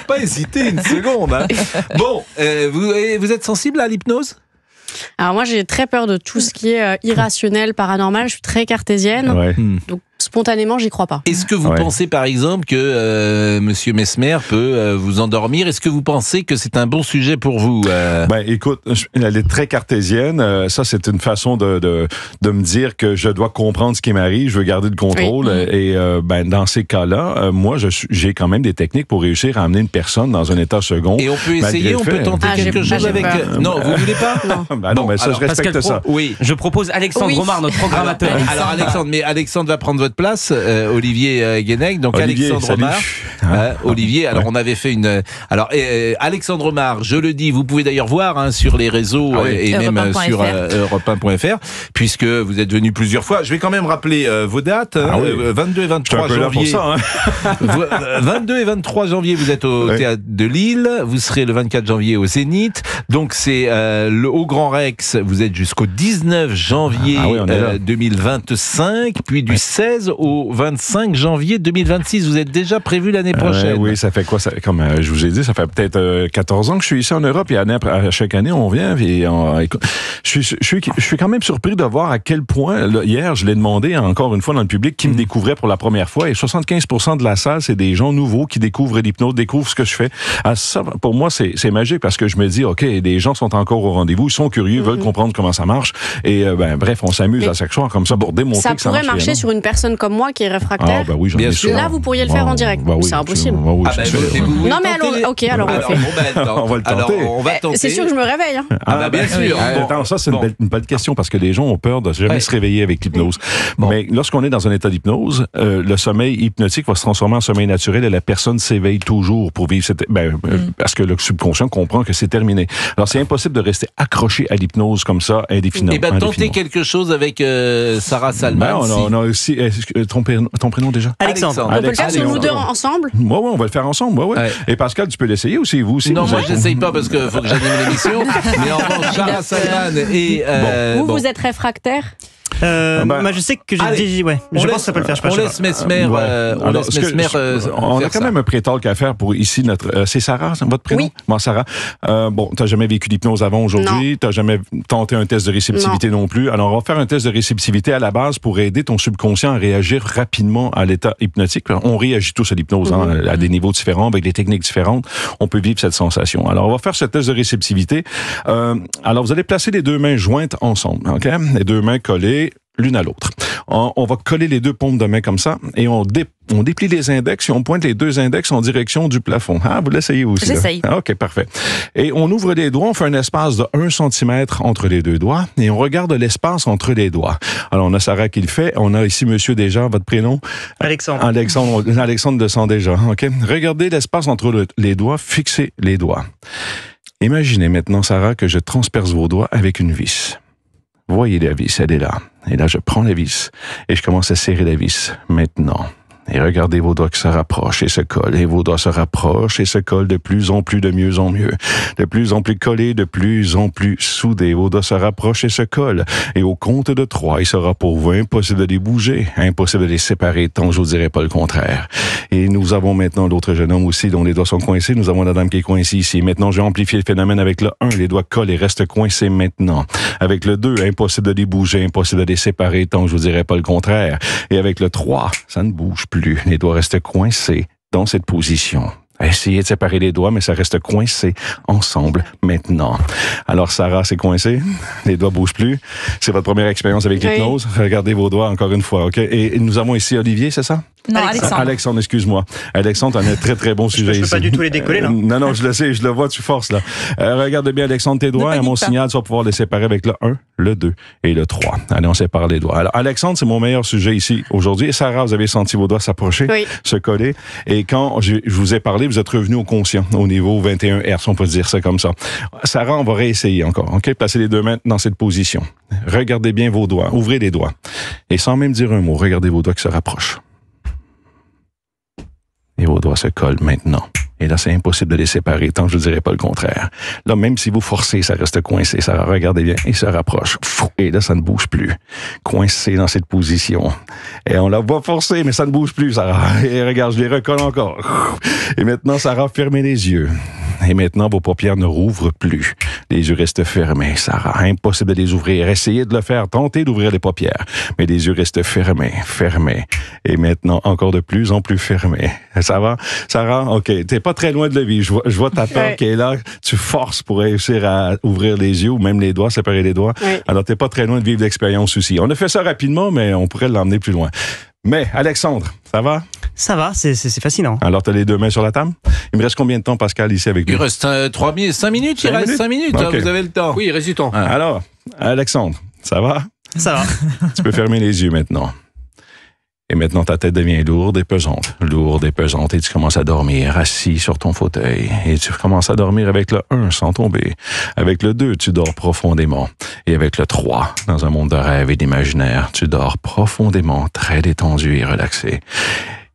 Pas hésité une seconde. Hein. Bon, vous êtes sensible à l'hypnose ? Alors moi, j'ai très peur de tout ce qui est irrationnel, paranormal. Je suis très cartésienne. Ouais. Donc, spontanément, j'y crois pas. Est-ce que vous pensez, par exemple, que Monsieur Messmer peut vous endormir ? Est-ce que vous pensez que c'est un bon sujet pour vous ? Ben, écoute, elle est très cartésienne. Ça, c'est une façon de me dire que je dois comprendre ce qui m'arrive. Je veux garder le contrôle. Oui. Et dans ces cas-là, moi, j'ai quand même des techniques pour réussir à amener une personne dans un état second. Et on peut essayer, on peut tenter quelque chose avec... Non, vous voulez pas ? Ben non, mais ça, je respecte ça. Oui. Je propose Alexandre Romard, notre programmateur. Alors Alexandre va prendre votre place, Olivier Guénec. Donc Olivier, Alexandre Romard. Olivier, alors on avait fait une... Alors Alexandre Romard, je le dis, vous pouvez d'ailleurs voir sur les réseaux et même sur Europe1.fr, puisque vous êtes venu plusieurs fois. Je vais quand même rappeler vos dates. 22 et 23 janvier. Je suis un peu là pour ça, hein. 22 et 23 janvier, vous êtes au Théâtre de Lille. Vous serez le 24 janvier au Zénith. Donc c'est au Grand Rex, vous êtes jusqu'au 19 janvier 2025, puis du 16 au 25 janvier 2026. Vous êtes déjà prévu l'année prochaine. Oui, ça fait quoi? Comme je vous ai dit, ça fait peut-être 14 ans que je suis ici en Europe, et à chaque année, on vient. Et je suis quand même surpris de voir à quel point, là, hier, je l'ai demandé encore une fois dans le public, qui me découvrait pour la première fois, et 75% de la salle, c'est des gens nouveaux qui découvrent l'hypnose, découvrent ce que je fais. Ça, pour moi, c'est magique, parce que je me dis, OK, des gens sont encore au rendez-vous, ils sont curieux, veulent comprendre comment ça marche, et bref, on s'amuse à chaque soir comme ça pour démontrer que ça marche. Ça pourrait marcher sur une personne comme moi qui est réfractaire. Oui, bien sûr. Là, vous pourriez le faire en direct. C'est impossible. Non, mais alors, ok, alors on le fait. On va le tenter. On va tenter. C'est sûr que je me réveille. Bien sûr. Attends, ça, c'est une belle question, parce que les gens ont peur de jamais se réveiller avec l'hypnose. Mais lorsqu'on est dans un état d'hypnose, le sommeil hypnotique va se transformer en sommeil naturel, et la personne s'éveille toujours pour vivre parce que le subconscient comprend que c'est terminé. Alors, c'est impossible de rester accroché à l'hypnose comme ça indéfiniment. Tentez quelque chose avec Sarah Salman. On a aussi ton prénom déjà? Alexandre. On peut le faire sur nous deux ensemble? Oui, on va le faire ensemble. Ouais. Et Pascal, tu peux l'essayer aussi, vous aussi? Non, moi, j'essaye pas parce qu'il faut que j'anime l'émission. Mais en revanche, Sarah Salman et... Vous êtes réfractaire? Moi, je sais que j'ai dit, je pense que ça peut le faire. On laisse Messmer. On a quand même un pré-talk à faire pour ici notre. C'est Sarah, votre prénom? Oui. Moi, Sarah. T'as jamais vécu d'hypnose avant aujourd'hui? T'as jamais tenté un test de réceptivité non plus? Alors, on va faire un test de réceptivité à la base pour aider ton subconscient à réagir rapidement à l'état hypnotique. On réagit tous à l'hypnose, à des niveaux différents, avec des techniques différentes. On peut vivre cette sensation. Alors, on va faire ce test de réceptivité. Alors, vous allez placer les deux mains jointes ensemble, OK? Les deux mains collées l'une à l'autre. On va coller les deux paumes de main comme ça, et on déplie les index et on pointe les deux index en direction du plafond. Vous l'essayez aussi? J'essaye. OK, parfait. Et on ouvre les doigts, on fait un espace de 1 cm entre les deux doigts, et on regarde l'espace entre les doigts. Alors, on a Sarah qui le fait. On a ici Monsieur Déjà, votre prénom? Alexandre. Alexandre descend déjà. OK. Regardez l'espace entre les doigts, fixez les doigts. Imaginez maintenant, Sarah, que je transperce vos doigts avec une vis. Voyez la vis, elle est là. Et là, je prends la vis et je commence à serrer la vis. Maintenant. Et regardez vos doigts qui se rapprochent et se collent. Et vos doigts se rapprochent et se collent de plus en plus, de mieux en mieux. De plus en plus collés, de plus en plus soudés. Vos doigts se rapprochent et se collent. Et au compte de 3, il sera pour vous impossible de les bouger, impossible de les séparer, tant que je vous dirai pas le contraire. Et nous avons maintenant l'autre jeune homme aussi, dont les doigts sont coincés. Nous avons la dame qui est coincée ici. Maintenant, j'ai amplifié le phénomène avec le 1. Les doigts collent et restent coincés maintenant. Avec le 2, impossible de les bouger, impossible de les séparer, tant que je vous dirai pas le contraire. Et avec le 3, ça ne bouge plus. Les doigts restent coincés dans cette position. Essayez de séparer les doigts, mais ça reste coincé ensemble maintenant. Alors, Sarah, c'est coincé. Les doigts bougent plus. C'est votre première expérience avec l'hypnose. Regardez vos doigts encore une fois, OK? Et nous avons ici Olivier, c'est ça? Non, Alexandre. Alexandre, excuse-moi. Alexandre, t'en as un très, très bon sujet ici. Je peux pas du tout les décoller, là. Non, je le sais, je le vois, tu forces, là. Regarde bien, Alexandre, tes doigts. À mon signal, tu vas pouvoir les séparer avec le 1, le 2 et le 3. Allez, on sépare les doigts. Alors, Alexandre, c'est mon meilleur sujet ici aujourd'hui. Et Sarah, vous avez senti vos doigts s'approcher, se coller. Et quand je vous ai parlé, vous êtes revenu au conscient, au niveau 21 Hz, on peut dire ça comme ça. Sarah, on va réessayer encore, OK? Placez les deux mains dans cette position. Regardez bien vos doigts. Ouvrez les doigts. Et sans même dire un mot, regardez vos doigts qui se rapprochent. et vos doigts se collent maintenant. Et là, c'est impossible de les séparer tant que je ne dirais pas le contraire. Là, même si vous forcez, ça reste coincé. Ça, regardez bien, il se rapproche. Et là, ça ne bouge plus. Coincé dans cette position. Et on la voit forcer, mais ça ne bouge plus, Sarah. Et regarde, je les recolle encore. Et maintenant, Sarah, fermez les yeux. Et maintenant, vos paupières ne rouvrent plus. Les yeux restent fermés, Sarah. Impossible de les ouvrir. Essayez de le faire. Tentez d'ouvrir les paupières. Mais les yeux restent fermés. Et maintenant, encore de plus en plus fermés. Ça va? Sarah? OK. T'es pas très loin de la vie. Je vois ta peur qui est là. Tu forces pour réussir à ouvrir les yeux ou même les doigts, séparer les doigts. Oui. Alors, t'es pas très loin de vivre l'expérience aussi. On a fait ça rapidement, mais on pourrait l'emmener plus loin. Mais, Alexandre, ça va? Ça va, c'est fascinant. Alors, tu as les deux mains sur la table? Il me reste combien de temps, Pascal, ici avec nous? Il reste 5 minutes. Il reste 5 minutes. Okay. Vous avez le temps. Oui, il reste du temps. Alors, Alexandre, ça va? Ça va. Tu peux fermer les yeux maintenant. Et maintenant, ta tête devient lourde et pesante. Et tu commences à dormir assis sur ton fauteuil. Et tu commences à dormir avec le 1 sans tomber. Avec le 2, tu dors profondément. Et avec le 3, dans un monde de rêve et d'imaginaire, tu dors profondément, très détendu et relaxé.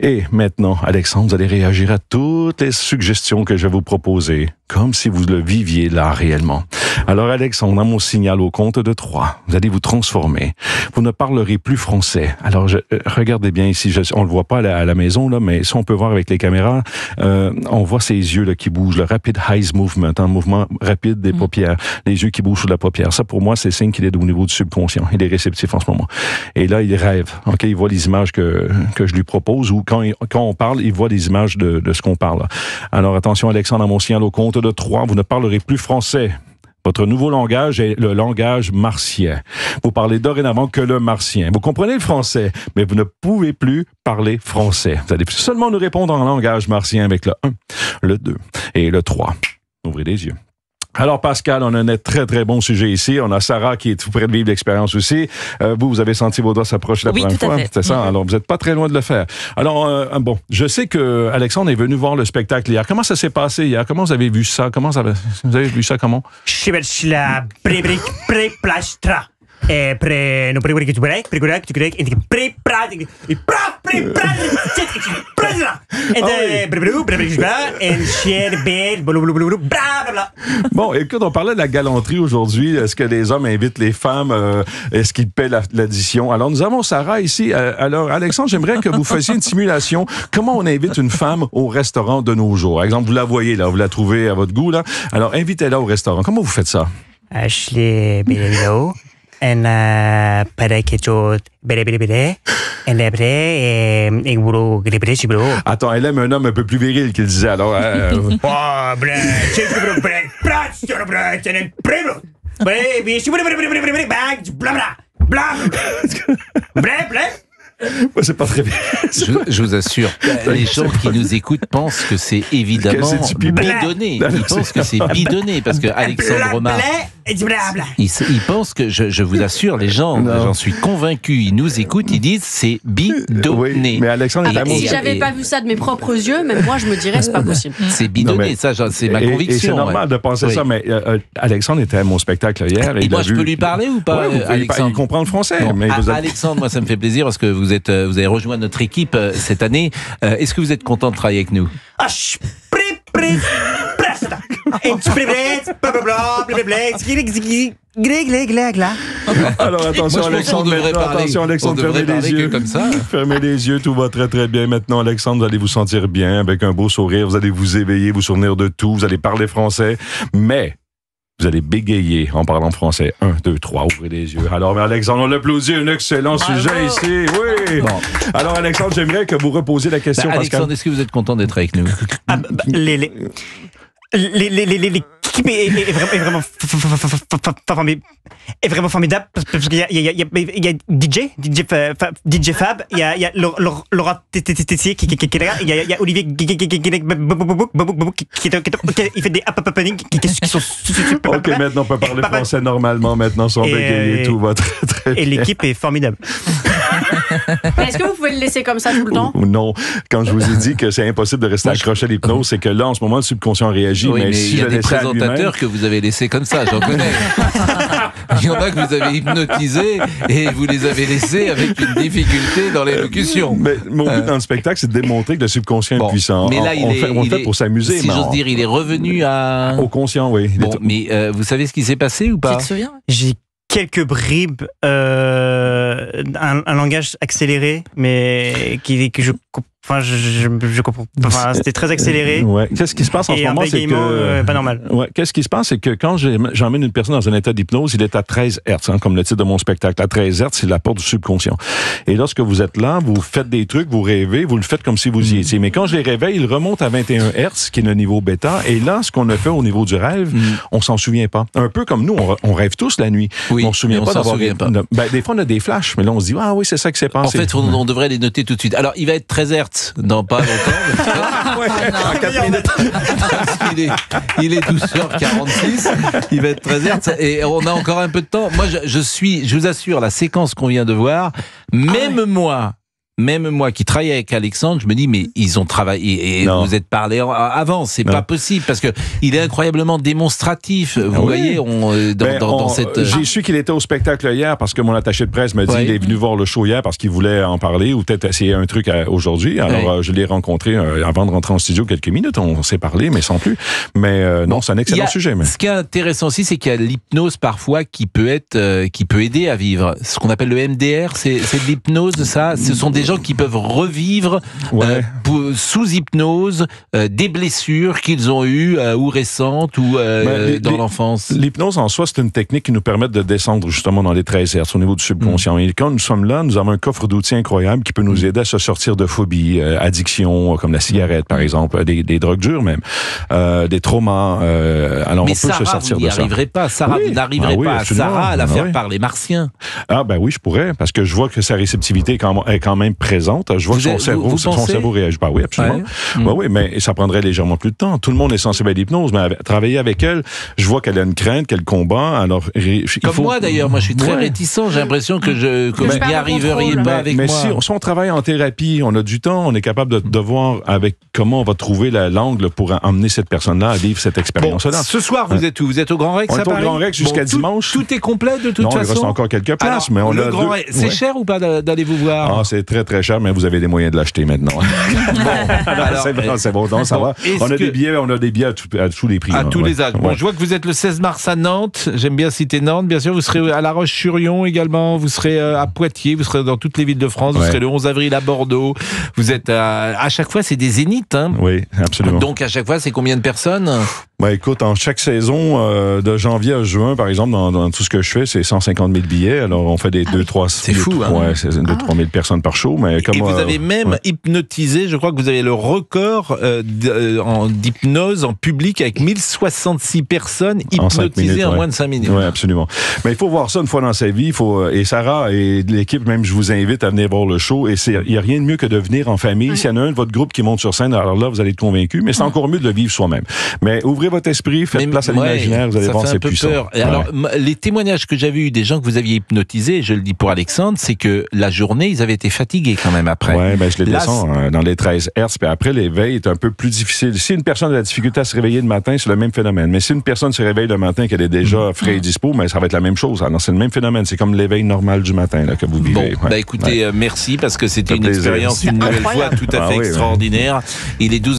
Et maintenant, Alexandre, vous allez réagir à toutes les suggestions que je vais vous proposer, comme si vous le viviez là réellement. Alors, Alexandre, à mon signal au compte de 3, vous allez vous transformer. Vous ne parlerez plus français. Alors, regardez bien ici, on le voit pas à la maison, là, mais si on peut voir avec les caméras, on voit ces yeux là qui bougent, le rapid eyes movement, un mouvement rapide des paupières, les yeux qui bougent sous la paupière. Ça, pour moi, c'est signe qu'il est au niveau du subconscient. Il est réceptif en ce moment. Et là, il rêve. OK, il voit les images que je lui propose ou quand on parle, il voit des images de ce qu'on parle. Alors, attention, Alexandre, à mon signal au compte de 3, vous ne parlerez plus français. Votre nouveau langage est le langage martien. Vous parlez dorénavant que le martien. Vous comprenez le français, mais vous ne pouvez plus parler français. Vous allez seulement nous répondre en langage martien avec le 1, le 2 et le 3. Ouvrez les yeux. Alors, Pascal, on a un très, très bon sujet ici. On a Sarah qui est tout près de vivre l'expérience aussi. Vous avez senti vos doigts s'approcher la première fois. C'est ça? Alors, vous n'êtes pas très loin de le faire. Alors, bon, je sais que Alexandre est venu voir le spectacle hier. Comment ça s'est passé hier? Comment vous avez vu ça? Vous avez vu ça comment? Bon, écoute, on parlait de la galanterie aujourd'hui. Est-ce que les hommes invitent les femmes? Est-ce qu'ils paient l'addition? Alors, nous avons Sarah ici. Alors, Alexandre, j'aimerais que vous fassiez une simulation. Comment on invite une femme au restaurant de nos jours? Par exemple, vous la voyez là, vous la trouvez à votre goût là. Alors, invitez-la au restaurant. Comment vous faites ça? Attends, elle aime un homme un peu plus viril qu'il disait, alors... C'est pas très bien. Je vous assure, les gens qui nous écoutent pensent que c'est évidemment bidonné. Ils pensent que c'est bidonné parce que Alexandre remarque. Ils pensent que, je vous assure, les gens, j'en suis convaincu, ils nous écoutent, ils disent c'est bidonné. Oui, mais Alexandre si j'avais pas vu ça de mes propres yeux, même moi je me dirais c'est pas possible. C'est bidonné, ça c'est ma conviction. Et c'est normal de penser ça, mais Alexandre était à mon spectacle hier. Et moi je peux lui parler ou pas, Alexandre? Il comprend le français. Alexandre, moi ça me fait plaisir parce que vous avez rejoint notre équipe cette année. Est-ce que vous êtes content de travailler avec nous? Alors attention, Alexandre, fermez les yeux. Comme ça. Fermez les yeux, tout va très très bien. Maintenant, Alexandre, vous allez vous sentir bien, avec un beau sourire, vous allez vous éveiller, vous souvenir de tout, vous allez parler français, mais vous allez bégayer en parlant français. 1, 2, 3, ouvrez les yeux. Alors, Alexandre, on l'applaudit, un excellent sujet ici. Oui! Bon. Alors, Alexandre, j'aimerais que vous reposiez la question. Alexandre, est-ce que vous êtes content d'être avec nous? L'équipe est vraiment formidable parce qu'il y a DJ Fab, il y a Laura Tessier qui est là, il y a Olivier qui fait des happenings qui sont super. Ok, maintenant on peut parler français normalement maintenant sans bégayer, tout va très très bien. Et l'équipe est formidable. Est-ce que vous pouvez le laisser comme ça tout le temps? Non, quand je vous ai dit que c'est impossible de rester accroché à l'hypnose, c'est que là en ce moment le subconscient réagit, mais si il y a je des laissais présentateurs que vous avez laissés comme ça, j'en connais. il y en a que vous avez hypnotisés et vous les avez laissés avec une difficulté dans l'élocution. Mais mon but dans le spectacle, c'est de démontrer que le subconscient est puissant. Mais là, on le fait pour s'amuser. Si j'ose dire, il est revenu au conscient, oui. Bon, mais vous savez ce qui s'est passé ou pas? Tu te souviens? J'ai quelques bribes, un langage accéléré, mais que je comprends. Enfin, c'était très accéléré. Ouais. Qu'est-ce qui se passe en ce moment, c'est que pas normal. Ouais. Qu'est-ce qui se passe, c'est que quand j'emmène une personne dans un état d'hypnose, il est à 13 Hertz, hein, comme le titre de mon spectacle. À 13 Hertz, c'est la porte du subconscient. Et lorsque vous êtes là, vous faites des trucs, vous rêvez, vous le faites comme si vous y étiez. Mais quand je les réveille, ils remontent à 21 Hertz, qui est le niveau bêta. Et là, ce qu'on a fait au niveau du rêve, on s'en souvient pas. Un peu comme nous, on rêve tous la nuit. Oui, on se souvient pas d'avoir. Des fois, on a des flashs, mais là, on se dit ah oui, c'est ça qui s'est passé. En fait, on devrait les noter tout de suite. Alors, il va être 13 Hertz dans pas longtemps. En 4 minutes. Il est 12h46. Il va être 13 Hertz et on a encore un peu de temps. Moi, je vous assure, la séquence qu'on vient de voir, même moi qui travaille avec Alexandre, je me dis mais ils ont travaillé et vous êtes parlé avant, c'est pas possible parce que il est incroyablement démonstratif. Vous voyez, dans cette. J'ai su qu'il était au spectacle hier parce que mon attaché de presse m'a dit il est venu voir le show hier parce qu'il voulait en parler ou peut-être essayer un truc aujourd'hui. Alors je l'ai rencontré avant de rentrer en studio quelques minutes, on s'est parlé mais sans plus. Mais non, c'est un excellent sujet. Mais. Ce qui est intéressant aussi, c'est qu'il y a l'hypnose parfois qui peut aider à vivre. Ce qu'on appelle le MDR, c'est de l'hypnose, ça. Ce sont des gens qui peuvent revivre sous hypnose des blessures qu'ils ont eues ou récentes ou dans l'enfance. L'hypnose en soi, c'est une technique qui nous permet de descendre justement dans les 13 Hertz au niveau du subconscient. Et quand nous sommes là, nous avons un coffre d'outils incroyable qui peut nous aider à se sortir de phobies, addictions comme la cigarette par exemple, des drogues dures même, des traumas. Alors mais on peut Sarah, se sortir de ça. Sarah, vous n'arriverez pas à Sarah à la faire parler martien. Ah ben oui, je pourrais parce que je vois que sa réceptivité est quand même présente. Je vois que son cerveau réagit pas. Oui, absolument. Oui, mais ça prendrait légèrement plus de temps. Tout le monde est sensible à l'hypnose, mais travailler avec elle, je vois qu'elle a une crainte, qu'elle combat. Alors, moi d'ailleurs, moi je suis très réticent. J'ai l'impression que vous n'y arriveriez pas avec moi. Mais si on travaille en thérapie, on a du temps, on est capable de voir avec comment on va trouver l'angle pour emmener cette personne-là à vivre cette expérience-là. Ce soir, vous êtes où? Vous êtes au Grand Rex à Paris? On est au Grand Rex jusqu'à dimanche. Tout est complet de toute façon? Non, il reste encore quelques places, mais on a Grand Rex, c'est cher ou pas d'aller vous voir? Ah, c'est très très cher, mais vous avez les moyens de l'acheter maintenant. C'est bon, donc ça va. On a des billets à tous les prix. À tous les âges. Bon, je vois que vous êtes le 16 mars à Nantes. J'aime bien citer Nantes, bien sûr. Vous serez à La Roche-sur-Yon également. Vous serez à Poitiers. Vous serez dans toutes les villes de France. Vous serez le 11 avril à Bordeaux. Vous êtes à chaque fois, c'est des zéniths. Hein. Oui, absolument. Donc à chaque fois, c'est combien de personnes? Écoute, en chaque saison, de janvier à juin, par exemple, dans tout ce que je fais, c'est 150 000 billets. Alors, on fait des 2-3... C'est fou, hein? Ouais, c'est 2-3 000 personnes par show. Mais et vous avez même hypnotisé, je crois que vous avez le record d'hypnose en public avec 1066 personnes hypnotisées en moins de 5 minutes. Oui, absolument. Mais il faut voir ça une fois dans sa vie. Et Sarah et l'équipe, même, je vous invite à venir voir le show. Et il n'y a rien de mieux que de venir en famille. S'il y en a un de votre groupe qui monte sur scène, alors là, vous allez être convaincu. Mais c'est encore mieux de le vivre soi-même. Mais ouvrez votre esprit, faites place à l'imaginaire, vous allez voir, c'est puissant. Peur. Alors, les témoignages que j'avais eu des gens que vous aviez hypnotisés, je le dis pour Alexandre, c'est que la journée, ils avaient été fatigués quand même après. Oui, je les descends dans les 13 Hertz, puis après, l'éveil est un peu plus difficile. Si une personne a la difficulté à se réveiller le matin, c'est le même phénomène. Mais si une personne se réveille le matin, qu'elle est déjà frais et dispo, ça va être la même chose. Alors, c'est le même phénomène. C'est comme l'éveil normal du matin là, que vous vivez. Bon, écoutez, merci, parce que c'était une expérience, une nouvelle fois, tout à fait extraordinaire. Il est 12